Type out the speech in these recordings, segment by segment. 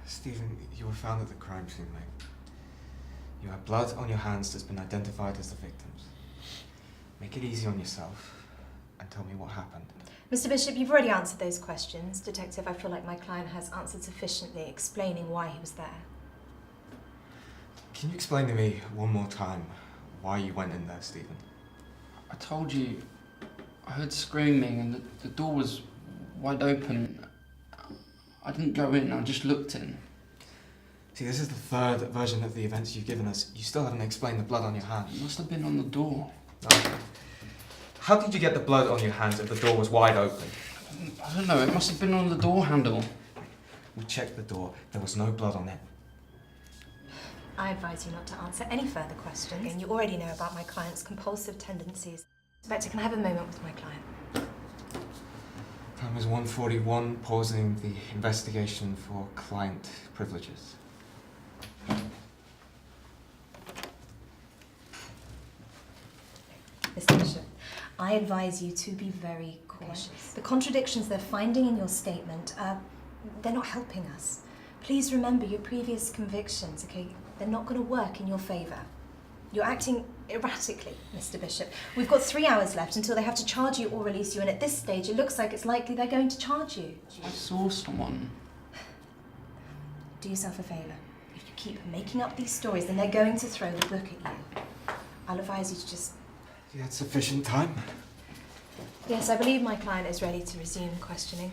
Stephen, you were found at the crime scene, mate. You have blood on your hands that's been identified as the victims. Make it easy on yourself and tell me what happened. Mr. Bishop, you've already answered those questions. Detective, I feel like my client has answered sufficiently, explaining why he was there. Can you explain to me one more time why you went in there, Stephen? I told you, I heard screaming and the door was wide open. I didn't go in, I just looked in. See, this is the third version of the events you've given us. You still haven't explained the blood on your hands. It must have been on the door. No. How did you get the blood on your hands if the door was wide open? I don't know, it must have been on the door handle. We checked the door. There was no blood on it. I advise you not to answer any further questions, and you already know about my client's compulsive tendencies. Inspector, can I have a moment with my client? Time is 1:41, pausing the investigation for client privileges. Mr. Bishop, I advise you to be very cautious. The contradictions they're finding in your statement, they're not helping us. Please remember your previous convictions, okay? They're not going to work in your favour. You're acting erratically, Mr. Bishop. We've got 3 hours left until they have to charge you or release you, and at this stage it looks like it's likely they're going to charge you. I saw someone. Do yourself a favour. If you keep making up these stories, then they're going to throw the book at you. I'll advise you to just... You had sufficient time? Yes, I believe my client is ready to resume questioning.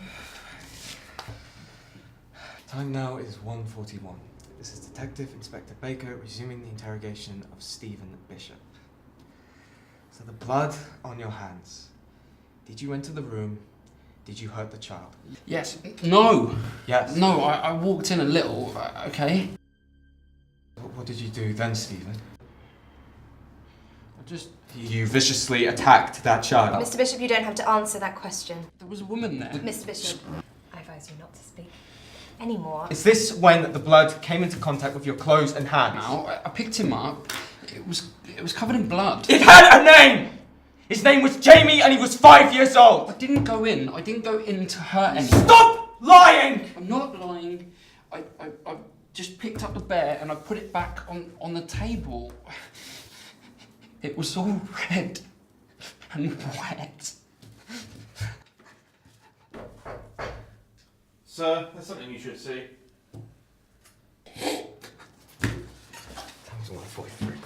Time now is 1:41. This is Detective Inspector Baker resuming the interrogation of Stephen Bishop. So the blood on your hands. Did you enter the room? Did you hurt the child? Yes. No! Yes. No, I walked in a little, okay? What did you do then, Stephen? I just... You viciously attacked that child. Mr. Bishop, you don't have to answer that question. There was a woman there. Mr. Bishop, I advise you not to speak anymore. Is this when the blood came into contact with your clothes and hands? Now, I picked him up. It was covered in blood. It had a name! His name was Jamie and he was 5 years old! I didn't go in. I didn't go in to hurt anyone. Stop lying! I'm not lying. I just picked up the bear and I put it back on the table. It was all red and wet. Sir, there's something you should see. Time's 1:43.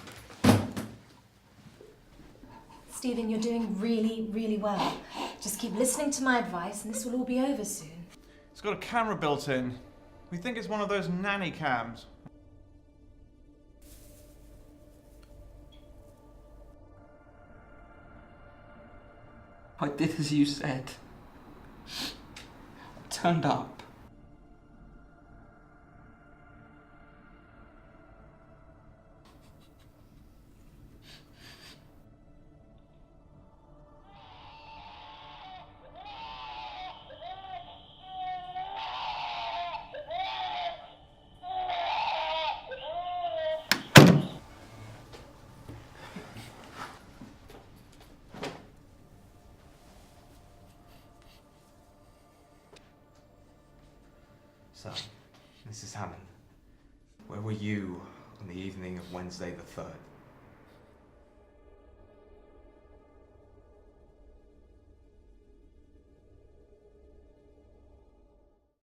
Stephen, you're doing really, really well. Just keep listening to my advice and this will all be over soon. It's got a camera built in. We think it's one of those nanny cams. I did as you said. I turned up. So, Mrs. Hammond, where were you on the evening of Wednesday the 3rd?